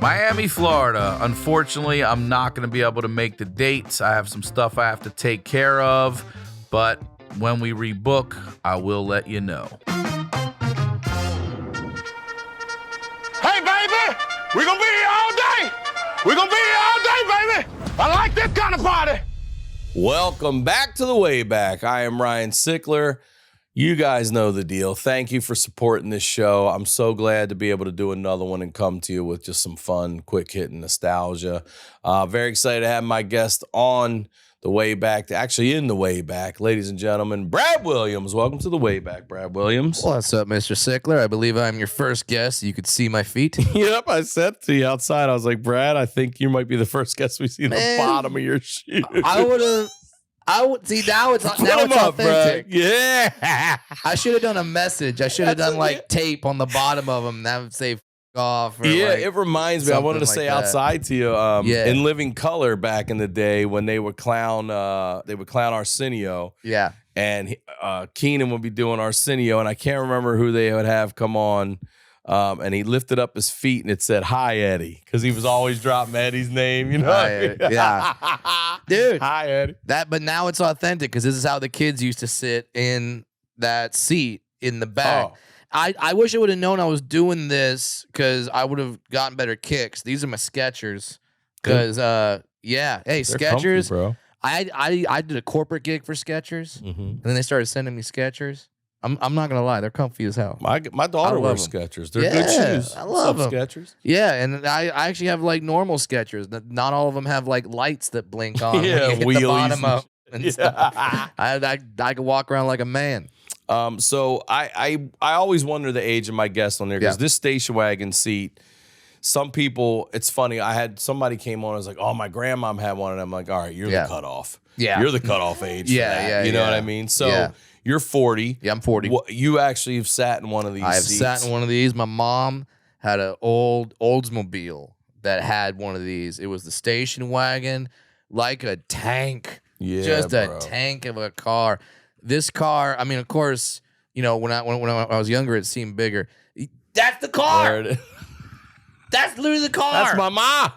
Miami, Florida. Unfortunately, I'm not going to be able to make the dates. I have some stuff I have to take care of, but when we rebook, I will let you know. Hey, baby! We're gonna be here all day! We're gonna be here all day, baby! I like this kind of party! Welcome back to the Wayback. I am Ryan Sickler. You guys know the deal. Thank you for supporting this show. I'm so glad to be able to do another one and come to you with just some fun, quick-hitting nostalgia. Very excited to have my guest on the Wayback, actually in the Wayback. Ladies and gentlemen, Brad Williams. Welcome to the Wayback, Brad Williams. What's up, Mr. Sickler? I believe I'm your first guest. You could see my feet. Yep, I said to you outside, I was like, Brad, I think you might be the first guest we see the bottom of your shoes. I would see now it's authentic. Brad. Yeah. I should have done a message. I should have done like tape on the bottom of them that would say off. Or yeah, like it reminds me. I wanted to say outside to you, in Living Color back in the day when they would clown Arsenio. Yeah, and Keenan would be doing Arsenio, and I can't remember who they would have come on. And he lifted up his feet and it said, "Hi, Eddie," because he was always dropping Eddie's name, you know? Hi, yeah. Dude. Hi, Eddie. But now it's authentic because this is how the kids used to sit in that seat in the back. Oh. I wish I would have known I was doing this because I would have gotten better kicks. These are my Skechers. Because, hey, They're Skechers. comfy, bro. I did a corporate gig for Skechers, and then they started sending me Skechers. I'm not gonna lie, they're comfy as hell. My daughter wears Skechers. They're good shoes. I love them. Skechers. Yeah, and I actually have like normal Skechers. Not all of them have like lights that blink on. Yeah, when you hit wheelies the bottom and up and stuff. I could walk around like a man. So I always wonder the age of my guests on there because this station wagon seat. Some people, it's funny. I had somebody came on. I was like, "Oh, my grandmom had one," and I'm like, "All right, you're the cutoff. Yeah, you're the cutoff age. For that. You know what I mean?" So you're 40. Yeah, I'm 40. You actually have sat in one of these. I have seats. sat in one of these. My mom had an old Oldsmobile that had one of these. It was the station wagon, like a tank. Yeah, just bro. a tank of a car. This car, I mean, of course, you know, when I was younger, it seemed bigger. That's the car. That's literally the car. That's my mom.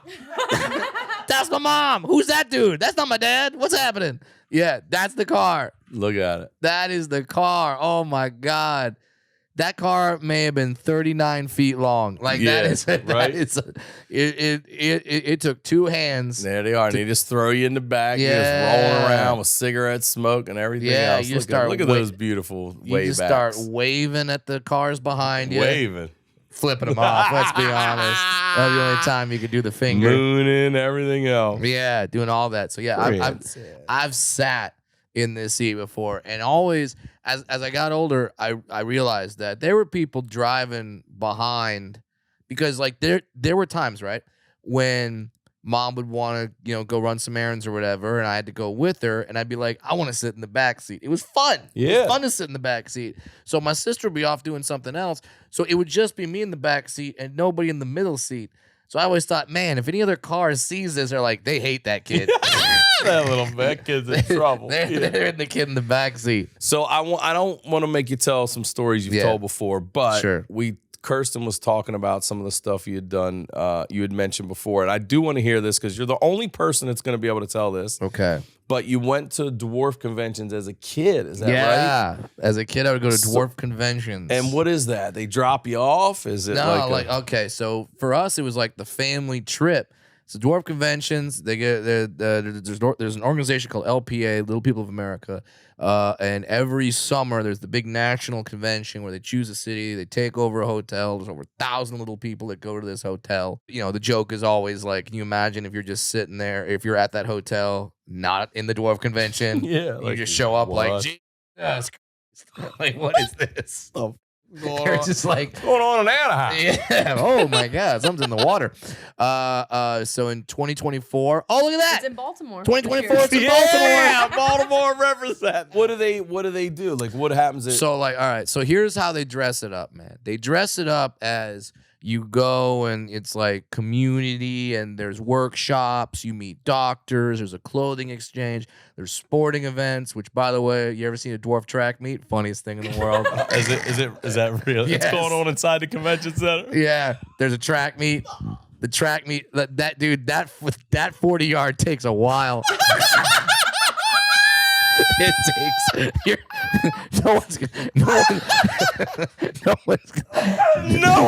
That's my mom. Who's that dude? That's not my dad. What's happening? Yeah, that's the car. Look at it. That is the car. Oh my God. That car may have been 39 feet long. Like it took two hands. There they are. And they just throw you in the back. You're just rolling around with cigarette smoke and everything else. You look at those beautiful waybacks. You just start waving at the cars behind you. Waving. Flipping them off, let's be honest. That's the only time you could do the finger. Mooning, everything else. Yeah, doing all that. So yeah, I've sat in this seat before, and always as I got older, I realized that there were people driving behind because like there were times, right, when mom would want to, go run some errands or whatever, and I had to go with her, and I'd be like, I want to sit in the back seat. It was fun. Yeah. It was fun to sit in the back seat. So my sister would be off doing something else, so it would just be me in the back seat and nobody in the middle seat. So I always thought, man, if any other car sees this, they're like, they hate that kid. That little bit kid's in trouble. They're in the kid in the back seat. So I don't want to make you tell some stories you've told before, but Kirsten was talking about some of the stuff you had done, you had mentioned before, and I do want to hear this because you're the only person that's going to be able to tell this. Okay. But you went to dwarf conventions as a kid, is that right? Yeah. As a kid, I would go to dwarf conventions. And what is that? They drop you off? Is it okay, so for us, it was like the family trip. So dwarf conventions, they get there's an organization called LPA, Little People of America, and every summer there's the big national convention where they choose a city, they take over a hotel. There's over 1,000 little people that go to this hotel. The joke is always like, can you imagine if you're just sitting there, if you're at that hotel, not in the dwarf convention, you just show up like, Jesus, like what is this? They're just like, what's going on in Anaheim? Yeah. Oh my God, something's in the water. So in 2024, oh look at that, it's in Baltimore. 2024, it's in Yeah, Baltimore represent. What do they do? Like, what happens? So like, all right. So here's how they dress it up, man. They dress it up as you go and it's like community and there's workshops, you meet doctors, there's a clothing exchange, there's sporting events, which by the way, you ever seen a dwarf track meet? Funniest thing in the world. Is that real? Yes. It's going on inside the convention center? Yeah. There's a track meet. the track meet. That dude, that 40-yard takes a while. It takes no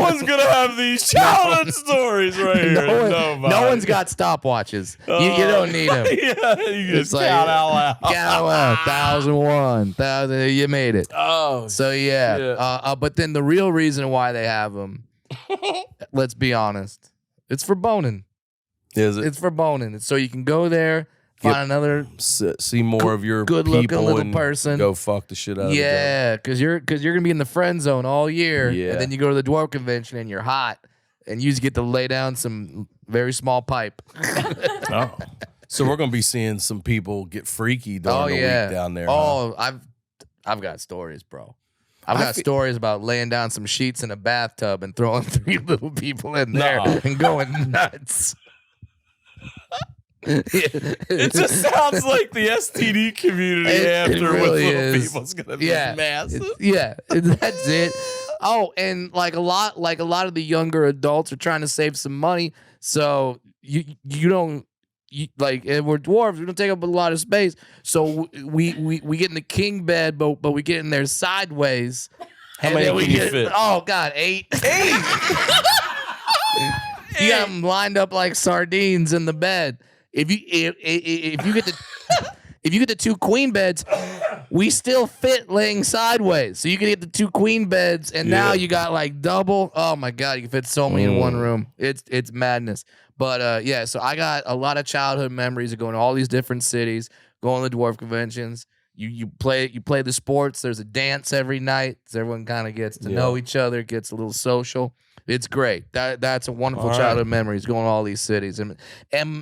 one's gonna have these childhood stories right here. No one's got stopwatches. You don't need them. Yeah, you It's just like, count out loud. Count out loud. 1,001, 1,000. You made it. Oh, So yeah. But then the real reason why they have them, let's be honest, it's for boning. is it? It's for boning. It's so you can go there, find another See more of your good-looking people little and person. go fuck the shit out of Yeah, because you're gonna be in the friend zone all year, Yeah. and then you go to the dwarf convention and you're hot, and you just get to lay down some very small pipe. Oh. So we're gonna be seeing some people get freaky during the week down there. Oh, I've got stories, bro. I've got stories about laying down some sheets in a bathtub and throwing 3 little people in there and going nuts. It just sounds like the STD community after really with little is. people's gonna be massive. That's it. Oh, and like a lot of the younger adults are trying to save some money, so you don't. And we're dwarves. We don't take up a lot of space, so we get in the king bed, but we get in there sideways. How many can you fit? Oh God, 8. 8. You got them lined up like sardines in the bed. If you get the 2 queen beds, we still fit laying sideways. So you can get the 2 queen beds, and now you got like double. Oh my God, you can fit so many in one room. It's madness. But so I got a lot of childhood memories of going to all these different cities, going to the dwarf conventions. You play the sports. There's a dance every night, so everyone kind of gets to know each other, gets a little social. It's great. That's a wonderful childhood memories going to all these cities, and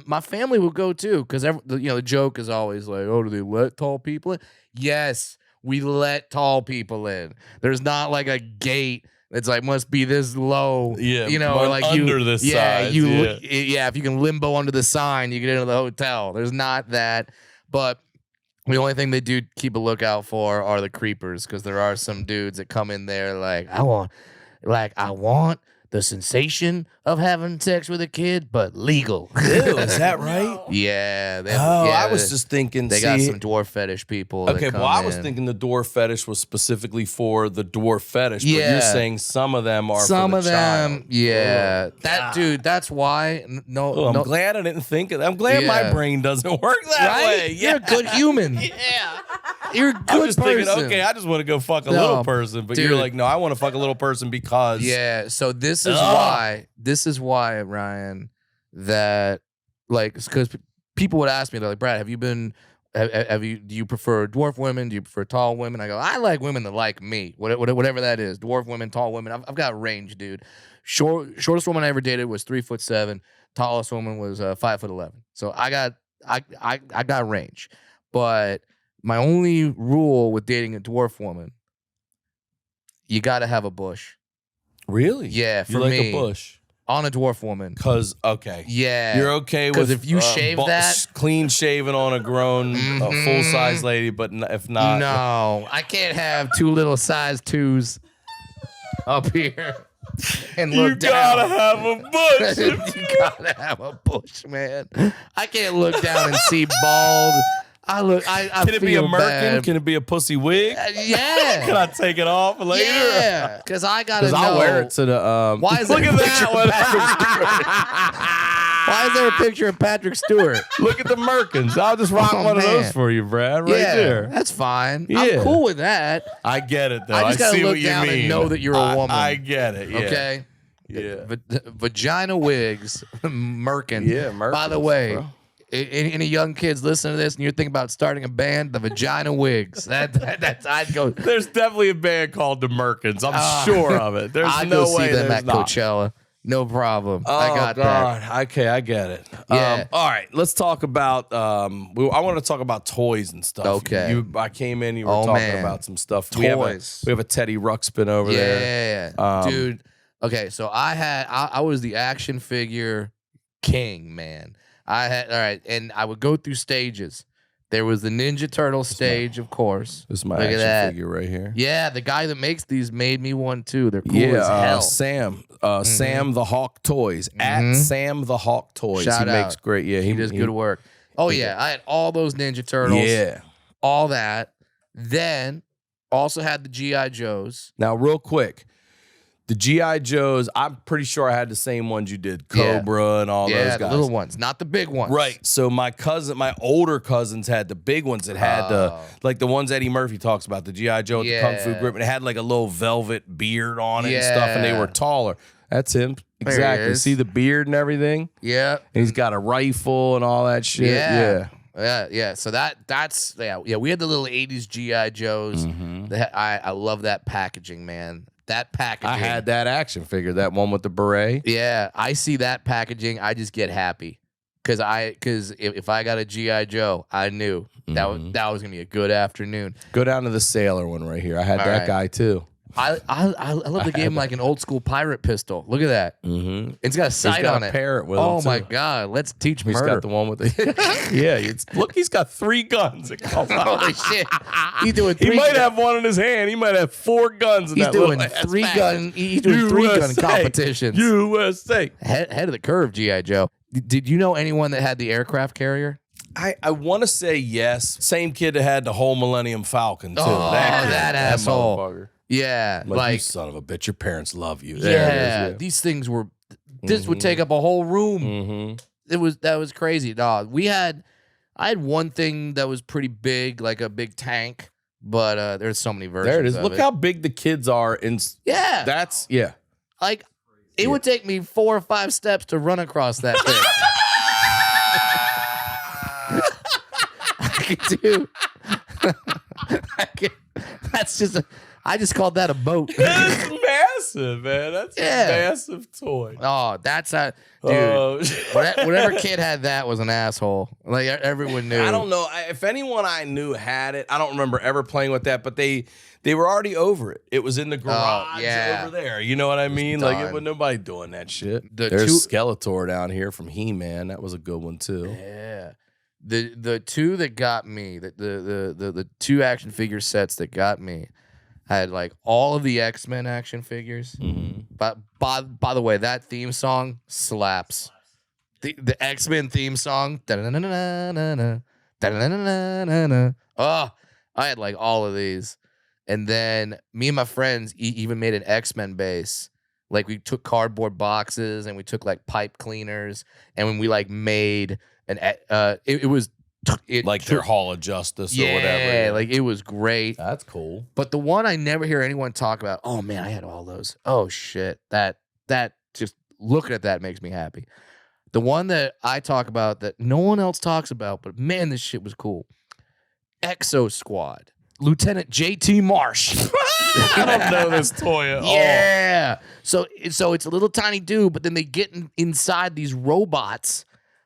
my family will go too, because the joke is always like, oh, do they let tall people in? Yes, we let tall people in. There's not like a gate. It's like must be this low, or like under this size. If you can limbo under the sign, you get into the hotel. There's not that, but the only thing they do keep a lookout for are the creepers, because there are some dudes that come in there like, I want the sensation of having sex with a kid, but legal. Ew, is that right? Yeah. I was just thinking. They got some dwarf fetish people. Okay, well, I was thinking the dwarf fetish was specifically for the dwarf fetish, but you're saying some of them are for the child. Yeah. Dude, that's why. I'm glad I didn't think of that. I'm glad my brain doesn't work that way. Yeah. You're a good human. You're a good I'm just person. thinking, okay, I just want to go fuck a little person, but you're like, no, I want to fuck a little person because. Yeah, so this is why, Ryan, that because people would ask me, they're like, Brad, do you prefer dwarf women? Do you prefer tall women? I go, I like women that like me, whatever that is. Dwarf women, tall women. I've got range, dude. Shortest woman I ever dated was 3'7". Tallest woman was 5'11". So I got range, but my only rule with dating a dwarf woman, you got to have a bush. Really? Yeah, for you like me, a bush on a dwarf woman. Cause yeah, you're okay with because if you shave that clean shaven on a grown full size lady, but if not, no, I can't have 2 little size 2s up here and look down. Gotta have a bush. You gotta have a bush, man. I can't look down and see bald. I Can it be a merkin? Bad. Can it be a pussy wig? Yeah. Can I take it off later? Yeah. Because I gotta know. I'll wear it to the. Why is look there at a picture that of Patrick Stewart? Why is there a picture of Patrick Stewart? Look at the merkins. I'll just rock one of those for you, Brad. Right there. That's fine. Yeah. I'm cool with that. I get it though. I just gotta see look what you down mean. and know that you're a woman. I get it. Yeah. Okay. Yeah. Vagina wigs, merkin. Yeah, merkins. By the way. Bro. Any young kids listening to this and you're thinking about starting a band, the Vagina Wigs. That's I'd go. There's definitely a band called the Merkins. I'm sure of it. There's I'd no go way see them at not. Coachella. No problem. Oh, I got that. Okay, I get it. Yeah. All right, let's talk about. I want to talk about toys and stuff. Okay. I came in. You were talking about some stuff. Toys. We have a Teddy Ruxpin over there. Yeah, dude. Okay, so I was the action figure king, man. All right, and I would go through stages. There was the Ninja Turtle stage, of course. This is my Look at action that. figure right here. Yeah, the guy that makes these made me one too. They're cool as hell. Sam. Sam the Hawk Toys. At Sam the Hawk Toys. Shout he makes out. great. Yeah, He does good work. Oh yeah, I had all those Ninja Turtles. Yeah. All that. Then also had the G.I. Joes. Now, real quick, the G.I. Joes, I'm pretty sure I had the same ones you did. Cobra and all those Yeah, guys. the little ones, not the big ones. Right. So my older cousins had the big ones that had like the ones Eddie Murphy talks about, the G.I. Joe with the Kung Fu grip, and it had like a little velvet beard on it and stuff, and they were taller. That's him. Exactly. See the beard and everything? Yeah. And he's got a rifle and all that shit. Yeah. So that's we had the little 80s G.I. Joes. I love that packaging, man. That packaging. I had that action figure, that one with the beret. Yeah, I see that packaging, I just get happy. Because if I got a G.I. Joe, I knew that was gonna be a good afternoon. Go down to the sailor one right here. I had that guy too. I love the game like an old school pirate pistol. Look at that. Mm-hmm. It's got a sight on it. Parrot with him oh too. my god! Let's teach murder. He's got the one with the look. He's got 3 guns. Holy shit! He's doing. He might have one in his hand. He might have 4 guns in he's that doing little 3 gun. He's doing 3 gun competitions. USA. Head of the curve, G.I. Joe. Did you know anyone that had the aircraft carrier? I want to say yes. Same kid that had the whole Millennium Falcon too. Oh, that asshole. Motherfucker. Yeah, Like you son of a bitch. Your parents love you. Yeah, these things were. This would take up a whole room. That was crazy, dog. I had one thing that was pretty big, like a big tank, but there's so many versions. There it is. Of Look how big the kids are. That's like it would take me 4 or 5 steps to run across that thing. I could do. That's just I just called that a boat. That's massive, man. That's a massive toy. Oh, that's a dude. Whatever kid had that was an asshole. Like everyone knew. I don't know if anyone I knew had it. I don't remember ever playing with that, but they were already over it. It was in the garage over there. You know what I mean? Like it was nobody doing that shit. There's Skeletor down here from He-Man. That was a good one too. Yeah. The 2 that got me, the 2 action figure sets that got me, had like all of the X-Men action figures. But by the way, that theme song slaps. The X-Men theme song. Oh, I had like all of these. And then me and my friends even made an X-Men base. Like we took cardboard boxes and we took like pipe cleaners, and when we like made it was like their Hall of Justice or whatever. Yeah, like it was great. That's cool. But the one I never hear anyone talk about, oh man, I had all those. Oh shit. That just looking at that makes me happy. The one that I talk about that no one else talks about, but man, this shit was cool. Exo Squad. Lieutenant J.T. Marsh. I don't know this toy at all. Yeah. So it's a little tiny dude, but then they get inside these robots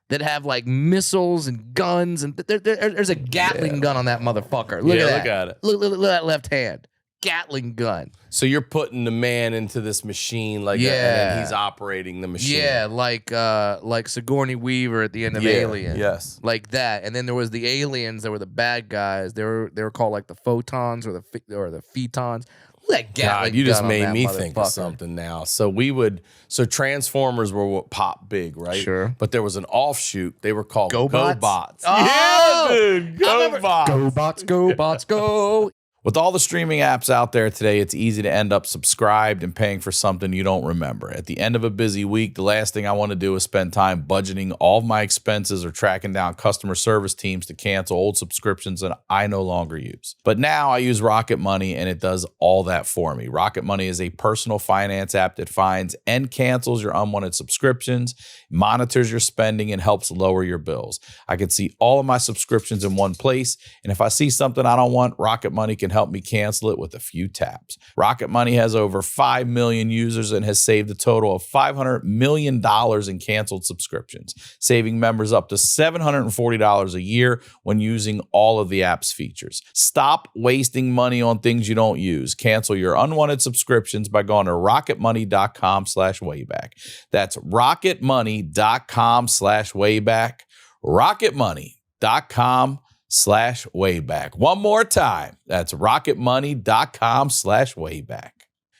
that have like missiles and guns, and there's a Gatling gun on that motherfucker. Look at that. Look at it. Look at that left hand. Gatling gun. So you're putting the man into this machine and then he's operating the machine. Yeah, like Sigourney Weaver at the end of Alien. Yes. Like that. And then there was the aliens that were the bad guys. They were called like the photons or the phetons. That God, you just made me think of something now. So Transformers were what popped big, right? Sure. But there was an offshoot. They were called GoBots. Oh! Yeah, dude. GoBots. GoBots, go. With all the streaming apps out there today, it's easy to end up subscribed and paying for something you don't remember. At the end of a busy week, the last thing I want to do is spend time budgeting all of my expenses or tracking down customer service teams to cancel old subscriptions that I no longer use. But now I use Rocket Money, and it does all that for me. Rocket Money is a personal finance app that finds and cancels your unwanted subscriptions, monitors your spending, and helps lower your bills. I can see all of my subscriptions in one place, and if I see something I don't want, Rocket Money can help me cancel it with a few taps. Rocket Money has over 5 million users and has saved a total of $500 million in canceled subscriptions, saving members up to $740 a year when using all of the app's features. Stop wasting money on things you don't use. Cancel your unwanted subscriptions by going to rocketmoney.com/wayback. That's rocketmoney.com/wayback. rocketmoney.com/wayback. rocketmoney.com/wayback. One more time. That's rocketmoney.com/wayback.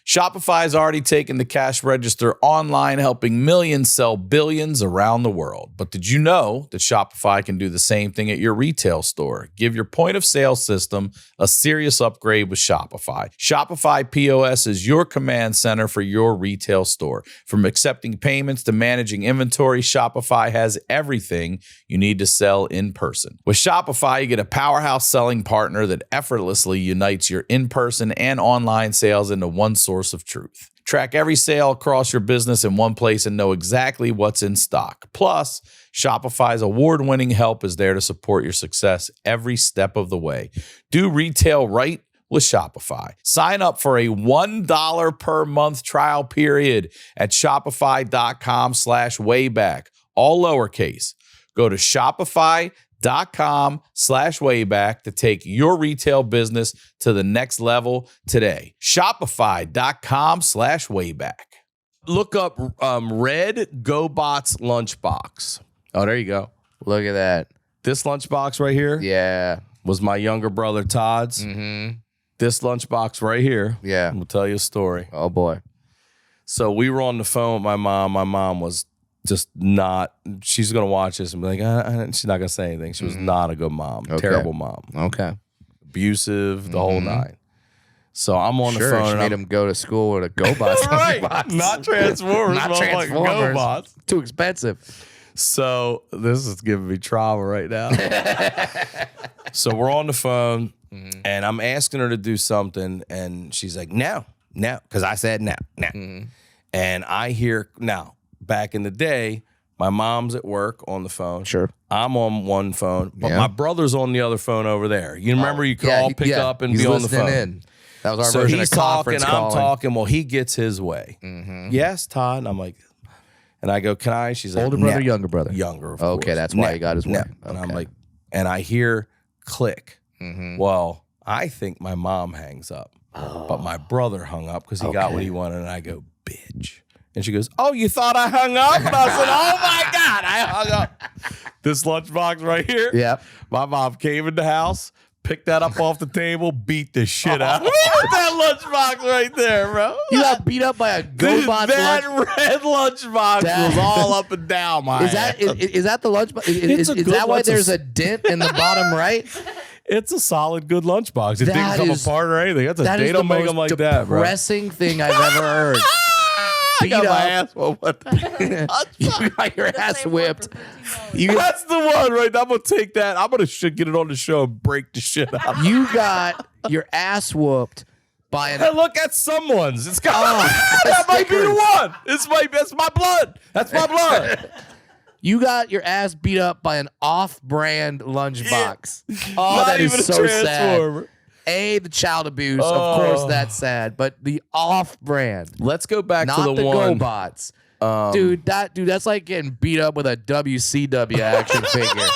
Shopify has already taken the cash register online, helping millions sell billions around the world. But did you know that Shopify can do the same thing at your retail store? Give your point of sale system a serious upgrade with Shopify. Shopify POS is your command center for your retail store. From accepting payments to managing inventory, Shopify has everything you need to sell in person. With Shopify, you get a powerhouse selling partner that effortlessly unites your in-person and online sales into one source of truth. Track every sale across your business in one place and know exactly what's in stock. Plus, Shopify's award-winning help is there to support your success every step of the way. Do retail right with Shopify. Sign up for a $1 per month trial period at shopify.com/wayback, all lowercase. Go to shopify.com/wayback to take your retail business to the next level today. Shopify.com/wayback. Look up Red GoBots lunchbox. Oh, there you go. Look at that. This lunchbox right here Yeah. was my younger brother Todd's. Mm-hmm. This lunchbox right here, Yeah. I'm gonna tell you a story. Oh, boy. So we were on the phone with my mom. My mom was just not, she's going to watch this and be like, she's not going to say anything. She was not a good mom, Okay. terrible mom, Okay. abusive, the whole nine. So I'm on the Sure, phone she and made I'm him go to school with a GoBots. right, lunchbox. not Transformers, Not motherfucking Transformers. GoBots. Too expensive. So this is giving me trauma right now. So we're on the phone and I'm asking her to do something and she's like, now, because I said now. And I hear, now, back in the day, my mom's at work on the phone. Sure. I'm on one phone, but Yeah. my brother's on the other phone over there. You remember you could all pick up and he's be on the listening phone. in. That was our So version he's of conference talking, I'm calling. talking. Well, he gets his way. Yes, Todd. And I'm like, and I go, can I? She's like, Older brother, "No." younger brother? Younger, of Okay, course. that's why No, he got his no. way. And I'm Okay. like, and I hear click. Well, I think my mom hangs up, but my brother hung up because he got what he wanted. And I go, bitch. And she goes, oh, you thought I hung up? And I said, oh my God, I hung up. This lunchbox right here. Yep. My mom came in the house, picked that up off the table, beat the shit out of that lunchbox right there, bro. You got beat up by a Dude, GoBots that lunch. red lunchbox That- was all up and down my Is that ass. is that the lunchbox? Is a good that why lunch- there's a dent in the bottom right? It's a solid, good lunchbox. It didn't That come is- apart or anything. That's a That they is the don't make most them like that, bro. depressing thing I've ever heard. I got beat my up. ass whooped. What the You got your ass whipped. You That's the one, right? I'm gonna take that. I'm gonna get it on the show and break the shit out. you got your ass whooped by an Hey, look at someone's. It's got Oh, that might be the stickers. one. That's my blood. That's my blood. You got your ass beat up by an off-brand lunchbox. Oh, Not that is even a so sad. Transformer. The child abuse, of course, that's sad. But the off-brand, Let's go back not to the the one. GoBots. Dude, that's like getting beat up with a WCW action figure.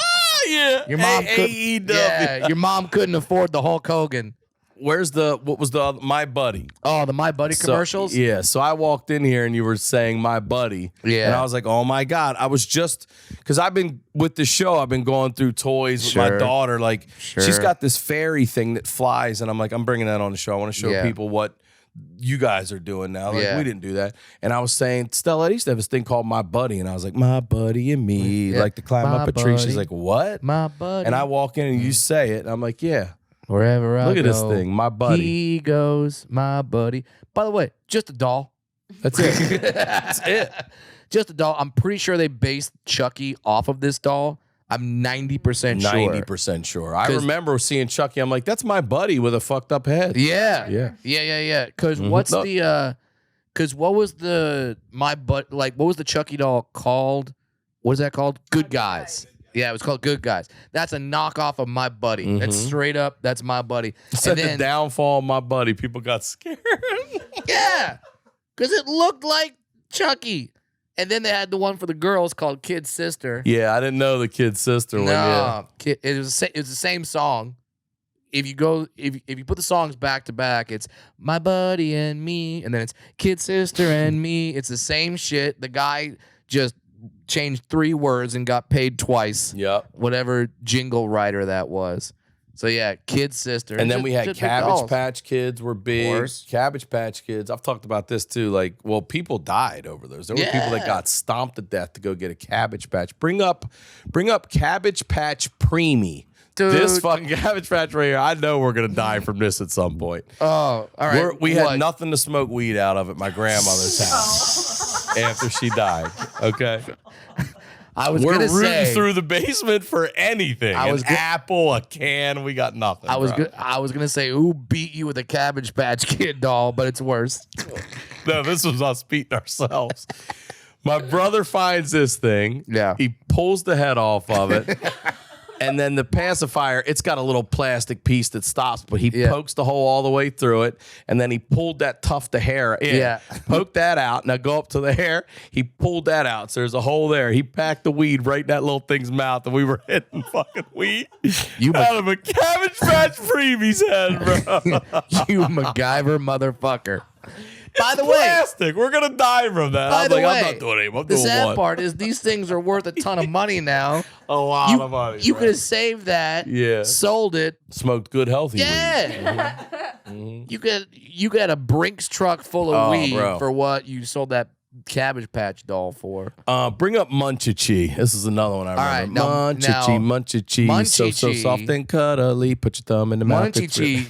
Yeah. Your mom AEW. yeah, your mom couldn't afford the Hulk Hogan. What was the other, my buddy? Oh, the My Buddy So- commercials? Yeah. So I walked in here and you were saying my buddy. Yeah. And I was like, oh my God. I was just, because I've been with the show, I've been going through toys with my Sure. daughter. Like, she's Sure. got this fairy thing that flies. And I'm like, I'm bringing that on the show. I want to show Yeah. people what you guys are doing now. Like, Yeah. we didn't do that. And I was saying, Stella, I used to have this thing called My Buddy. And I was like, my buddy and me, Yeah. like to climb My up a tree. She's buddy. like, what? My Buddy. And I walk in and you say it. And I'm like, yeah. Wherever I Look at this go, thing, My Buddy. He goes, My Buddy. By the way, just a doll. That's it. That's it. Just a doll. I'm pretty sure they based Chucky off of this doll. I'm 90% sure. 90% sure. I 'Cause- remember seeing Chucky. I'm like, that's my buddy with a fucked up head. Yeah. Yeah. Yeah. Because Mhm. what's Look. the because what was the what was the Chucky doll called? What is that called? Good Guys. Yeah, it was called Good Guys. That's a knockoff of My Buddy. That's straight up, that's My Buddy. Said And the downfall of my buddy. People got scared. yeah. Because it looked like Chucky. And then they had the one for the girls called Kid Sister. Yeah, I didn't know the kid's sister one. Yeah. No, it was the same song. If you put the songs back to back, it's My Buddy and Me, and then it's Kid Sister and Me. It's the same shit. The guy just changed 3 words and got paid twice. Yep. Whatever jingle writer that was. So yeah, Kid Sister. And then Just- we had just big Cabbage dolls. Patch Kids were big. course. Cabbage Patch Kids. I've talked about this too. Like, well, people died over those. There were people that Yeah. got stomped to death to go get a Cabbage Patch. Bring up Cabbage Patch Preemie. Dude. This fucking Cabbage Patch right here. I know we're gonna die from this at some point. Oh, all right. We had What? nothing to smoke weed out of at my grandmother's house after she died. Okay. I was We're gonna rooting say through the basement for anything. I was An go- apple, a can, we got nothing. I was bro. I was gonna say who beat you with a Cabbage Patch Kid doll, but it's worse. No, this was us beating ourselves. My brother finds this thing. Yeah. He pulls the head off of it. And then the pacifier, it's got a little plastic piece that stops, but he pokes the hole all the way through it. And then he pulled that tuft of hair in. Yeah. Poked that out. Now go up to the hair. He pulled that out. So there's a hole there. He packed the weed right in that little thing's mouth, and we were hitting fucking weed out of a Cabbage Patch Preemie's head, bro. You MacGyver motherfucker. By the way, Plastic. We're going to die from that. by I'm the like, way, I'm not doing it. I'm the doing sad one. part is these things are worth a ton of money now. A lot of money. You bro. could have saved that. Yeah. Sold it. Smoked good, healthy weed. Yeah. You get a Brinks truck full of Oh, weed bro. for what you sold that Cabbage Patch doll for. Bring up Munchie. This is another one I remember. right, now- Munchie. So Munchie. soft and cuddly. Put your thumb in the mouth. Munchie,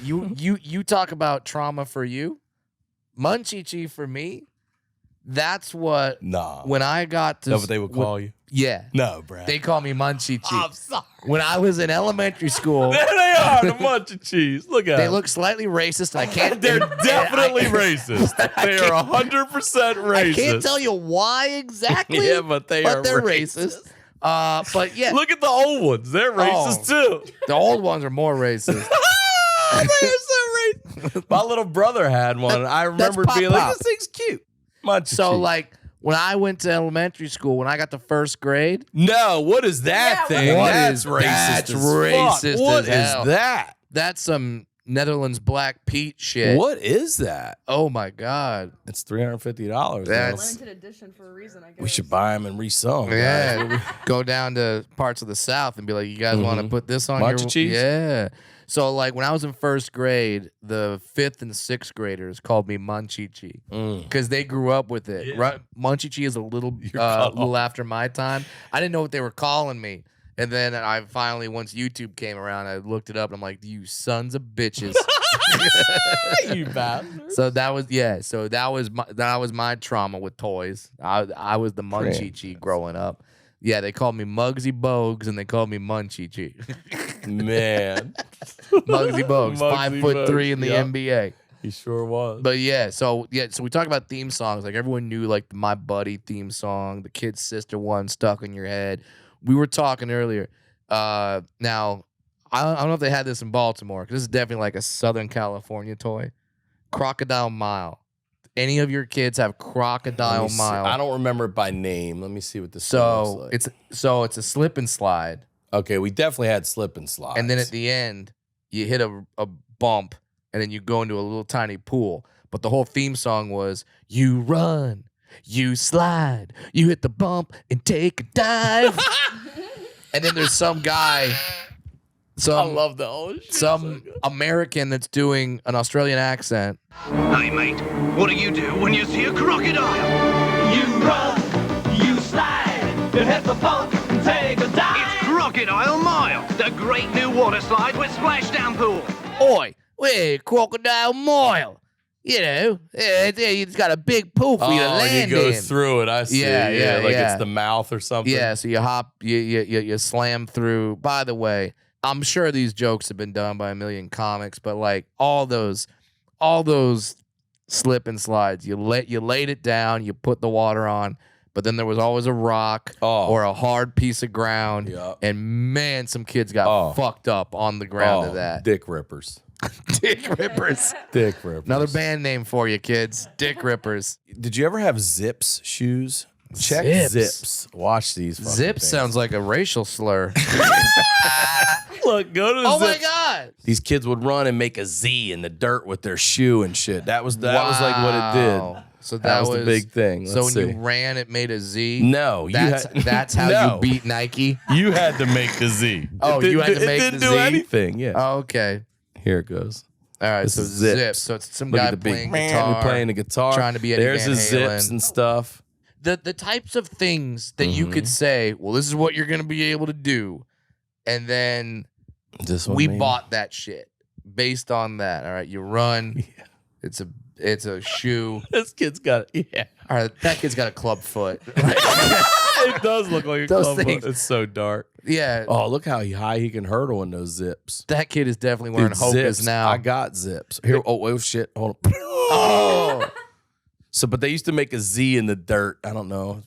you talk about trauma for you. Munchie for me, that's what Nah. when I got to That's what they would call you? Yeah. No, Brad. They call me Munchie. I'm sorry. When I was in elementary school, There they are, the Munchies. Look at they them. look slightly racist, and I can't. They're definitely I- racist. They are 100% racist. I can't tell you why exactly. Yeah, but they're racist. But yeah, Look at the old ones. They're racist too. the old ones are more racist. They're so racist. My little brother had one. I remember Pop being like, Pop. this thing's cute. Munchie. So like when I went to elementary school, when I got to first grade, No, what is that Yeah, thing? what That's is- racist. that's as racist fuck. What as is hell. that? that's some Netherlands Black Pete shit. What is that? Oh my god. It's $350. That's- Limited edition for a reason, I guess. We should buy them and resell them. Yeah, go down to parts of the South and be like, you guys want to put this on your Munchies? Yeah. So like when I was in first grade, the 5th and 6th graders called me Munchie because they grew up with it. Right? Munchie is a little after my time. I didn't know what they were calling me. And then I finally, once YouTube came around, I looked it up and I'm like, you sons of bitches. You bastard. So that was my trauma with toys. I was the Munchie growing up. Yeah, they called me Muggsy Bogues and they called me Munchie. Man. Muggsy Bogues, Muggsy 5'3" in the Bogues, NBA. He sure was. But so we talk about theme songs. Like everyone knew like the My Buddy theme song, the Kid Sister one stuck in your head. We were talking earlier. Now I don't know if they had this in Baltimore because this is definitely like a Southern California toy. Crocodile Mile. Any of your kids have Crocodile Mile? I don't remember it by name. Let me see what this looks So like. it's a slip and slide, Okay, we definitely had slip and slide. and then at the end you hit a bump, and then you go into a little tiny pool. But the whole theme song was you run, you slide, you hit the bump and take a dive. And then there's some guy, I love the old shit. some American that's doing an Australian accent. Hey mate, what do you do when you see a crocodile? You run, you slide, you hit the pump and take a dive. It's Crocodile Mile, the great new water slide with splashdown pool. Oi, we're Crocodile Mile. You know, it's got a big pool for you to Oh, land he goes in. through it. I see. Yeah, like yeah. it's the mouth or something. Yeah, so you hop, you slam through. By the way, I'm sure these jokes have been done by a million comics, but like all those slip and slides, you laid it down, you put the water on, but then there was always a rock or a hard piece of ground, Yep. and man, some kids got fucked up on the ground of that. Dick rippers. Dick Rippers. Dick rippers. Another band name for you, kids. Dick Rippers. Did you ever have Zips shoes? Check Zips. Zips. Watch these. fucking Zip things. sounds like a racial slur. Look, go to the Oh my Zips. God. These kids would run and make a Z in the dirt with their shoe and shit. That was like what it did. So that was the big thing. So Let's when see. you ran, it made a Z. No, that's how No. you beat Nike. You had to make the Z. Oh, you had to make It didn't the do Z? anything. Yeah. Oh, okay. Here it goes. All right. This So is Zip. Zips. So it's some Look guy at the beat. playing Man, guitar. we're playing the guitar. trying to be Eddie There's Van his zips Halen. and stuff. The types of things that you could say, well, this is what you're gonna be able to do, and then This one, we maybe. bought that shit based on that. All right, you run. It's a shoe. This kid's got it. Yeah. All right, that kid's got a club foot. It does look like a Those club foot. things- It's so dark. Yeah. Oh, look how high he can hurdle in those zips. That kid is definitely wearing Dude, Hokas zips. now. I got zips. Here. Oh shit. Hold on. Oh. So, but they used to make a Z in the dirt. I don't know.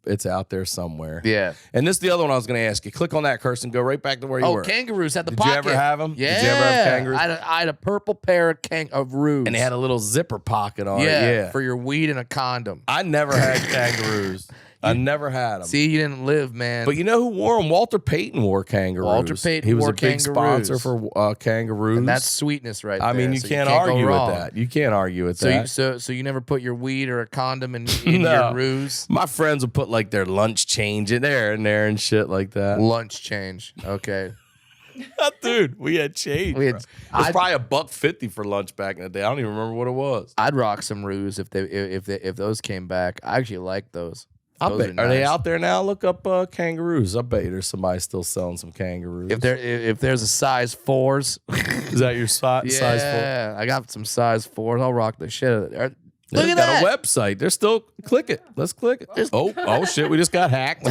It's out there somewhere. Yeah. And this is the other one I was going to ask you. Click on that, Kirsten. Go right back to where you were. KangaROOS at the Did pocket. you ever have them? Yeah. Did you ever have KangaROOS? I had a purple pair of Roos. And they had a little zipper pocket on it. yeah, Yeah. for your weed and a condom. I never had KangaROOS. I never had them. See, you didn't live, man. But you know who wore them? Walter Payton wore KangaROOS. Walter Payton He was wore a big sponsor KangaROOS. for KangaROOS. and that's sweetness right there. I mean, you so can't go argue wrong. with that. You can't argue with So that. so you never put your weed or a condom in No. your Roos? My friends would put like their lunch change in there and shit like that. Lunch change. Okay. Dude, we had change. We had- bro. It was probably $1.50 for lunch back in the day. I don't even remember what it was. I'd rock some Roos if those came back. I actually like those. I Those bet. are Are they nice. out there now? Look up KangaROOS. I bet you there's somebody still selling some KangaROOS. If there's a size 4s, Is that your size? yeah, I got some size 4s. I'll rock the shit out of it. Look Look at at that. a website. They're still click it. Let's click it. Oh shit! We just got hacked.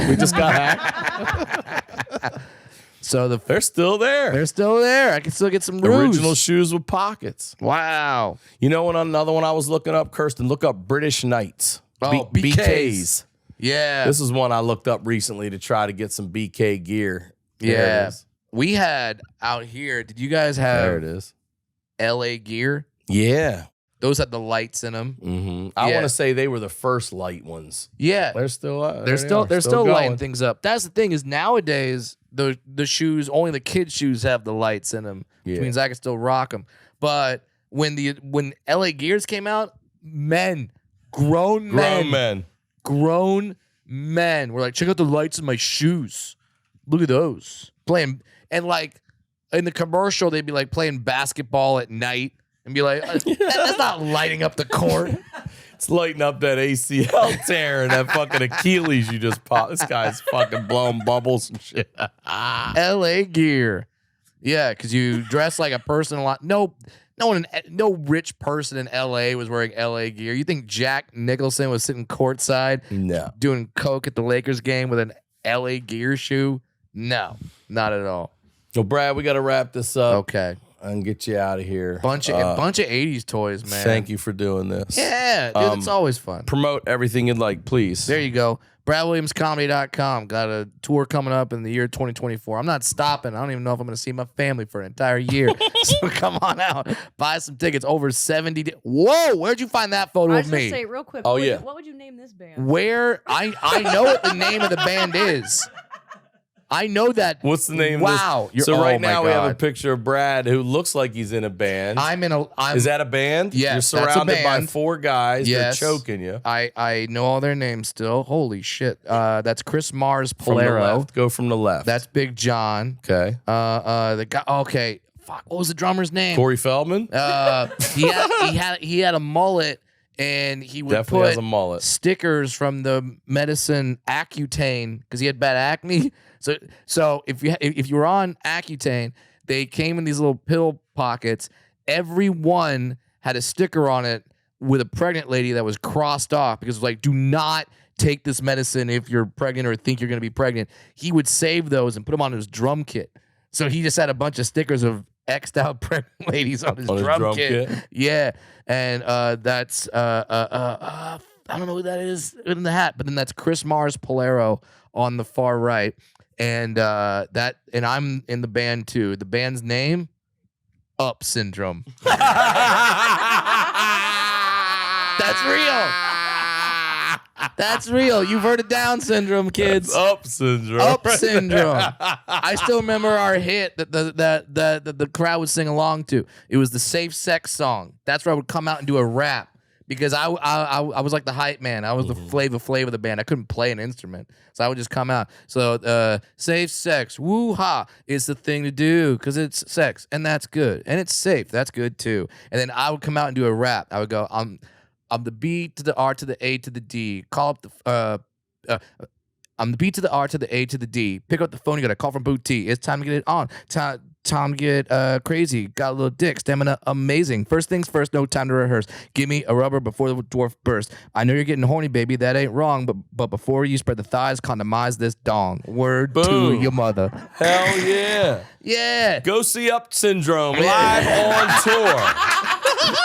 So They're still there. they're still there. I can still get some Roos. Original shoes with pockets. Wow. You know what? Another one I was looking up, Kirsten. Look up British Knights. Oh, BKs. Yeah. This is one I looked up recently to try to get some BK gear. There it Yeah. is. We had out here. Did you guys There it have is. LA gear? Yeah. Those had the lights in them. Mm-hmm. I Yeah. want to say they were the first light ones. Yeah. They're still. They're still lighting going. things up. That's the thing is nowadays the shoes, only the kids' shoes have the lights in them, which Yeah. means I can still rock them. But when LA Gears came out, grown men were like, check out the lights in my shoes. Look at those. Playing and like in the commercial, they'd be like playing basketball at night and be like, that's not lighting up the court. It's lighting up that ACL tear and that fucking Achilles you just popped. This guy's fucking blowing bubbles and shit. LA Gear. Yeah, because you dress like a person a lot. No rich person in LA was wearing LA gear. You think Jack Nicholson was sitting courtside No. doing coke at the Lakers game with an LA Gear shoe? No, not at all. Well, Brad, we got to wrap this up Okay. and get you out of here. Bunch of 80s toys, man. Thank you for doing this. Yeah, dude, it's always fun. Promote everything you'd like, please. There you go. BradWilliamsComedy.com. Got a tour coming up in the year 2024. I'm not stopping. I don't even know if I'm going to see my family for an entire year. So come on out. Buy some tickets. Over 70. Whoa, where'd you find that photo I of was gonna me? say real quick. Oh, what would yeah. what would you name this band? Where? I know what the name of the band is. I know that. What's the name Wow. of this? You're- So right oh my now we have a God. picture of Brad who looks like he's in a band. Is that a band? Yes, You're that's a surrounded by band. 4 guys. Yes. They're choking you. I know all their names still. Holy shit. That's Chris Mars From the Polero. left. Go from the left. That's Big John. okay. The guy. Okay. Fuck. What was the drummer's name? Corey Feldman? He had a mullet, and he would Definitely put has a mullet. stickers from the medicine Accutane because he had bad acne. So if you were on Accutane, they came in these little pill pockets. Every one had a sticker on it with a pregnant lady that was crossed off because it was like, do not take this medicine if you're pregnant or think you're going to be pregnant. He would save those and put them on his drum kit. So he just had a bunch of stickers of X'd out pregnant ladies on his drum kit. Yeah. And that's I don't know who that is in the hat, but then that's Chris Mars Polero on the far right. And and I'm in the band too. The band's name, Up Syndrome. That's real. That's real. You've heard of Down syndrome, kids. That's Up Syndrome. Up Syndrome. I still remember our hit that the crowd would sing along to. It was the Safe Sex song. That's where I would come out and do a rap. because I was like the hype man. I was the Flavor Flav of the band. I couldn't play an instrument, so I would just come out. So safe sex, woo-ha, is the thing to do because it's sex, and that's good. And it's safe, that's good too. And then I would come out and do a rap. I would go, I'm the B to the R to the A to the D. Call up the I'm the B to the R to the A to the D. Pick up the phone, you got a call from Booty. It's time to get it on. Time to get crazy. Got a little dick. Stamina amazing. First things first, no time to rehearse. Give me a rubber before the dwarf burst. I know you're getting horny, baby. That ain't wrong. But before you spread the thighs, condomize this dong. Word Boom. to your mother. Hell yeah. Yeah. Go see Up Syndrome live on tour.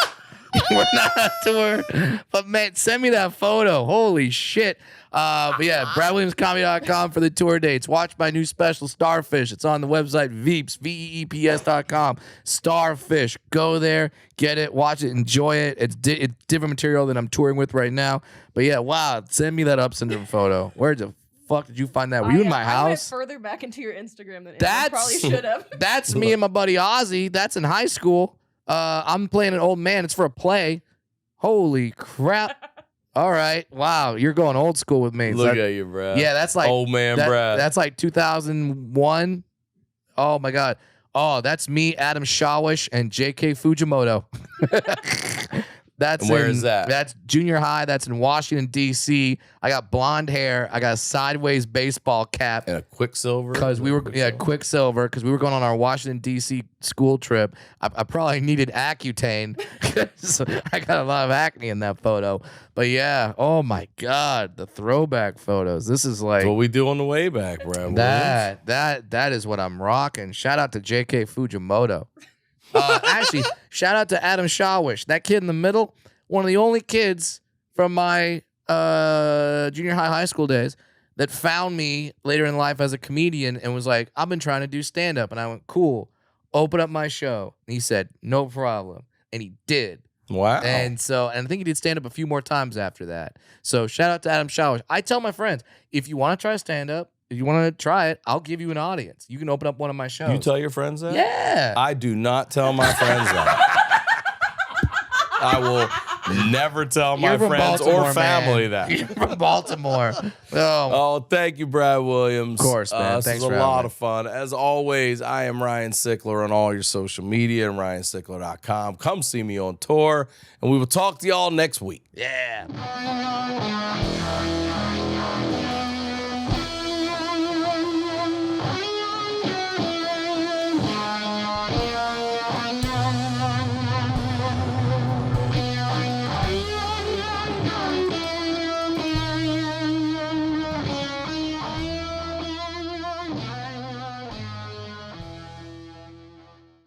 We're not on tour. But man, send me that photo. Holy shit. But yeah, BradWilliamsComedy.com for the tour dates. Watch my new special, Starfish. It's on the website, Veeps, VEEPS.com. Starfish. Go there, get it, watch it, enjoy it. It's different material than I'm touring with right now. But yeah, wow, send me that Up Syndrome photo. Where the fuck did you find that? Were you in my I went house? further back into your Instagram than That's- I probably should have. That's me and my buddy Ozzy. That's in high school. I'm playing an old man. It's for a play. Holy crap. All right. Wow. You're going old school with me. Look at you, Brad. Yeah, that's like old man Brad. That's like 2001. Oh my God. Oh, that's me, Adam Shawish, and J.K. Fujimoto. That's And where is that? That's junior high. That's in Washington, D.C. I got blonde hair. I got a sideways baseball cap. And a Quicksilver. Because we were, Quicksilver, because we were going on our Washington, D.C. school trip. I probably needed Accutane because I got a lot of acne in that photo. But yeah, oh my God, the throwback photos. This is like That's what we do on the way back, Brad. that is what I'm rocking. Shout out to J.K. Fujimoto. Actually, shout out to Adam Shawish. That kid in the middle, one of the only kids from my junior high school days that found me later in life as a comedian and was like, I've been trying to do stand-up. And I went, cool, open up my show. And he said, no problem. And he did. Wow. And I think he did stand-up a few more times after that. So shout out to Adam Shawish. I tell my friends, if you want to try stand-up, if you want to try it, I'll give you an audience. You can open up one of my shows. You tell your friends that? Yeah. I do not tell my friends that. I will never tell my You're from friends Baltimore, or family man. that. You're from Baltimore. Oh, Oh, thank you, Brad Williams. Of course, man. This Thanks was for a having lot me. of fun. As always, I am Ryan Sickler on all your social media and RyanSickler.com. Come see me on tour, and we will talk to y'all next week. yeah.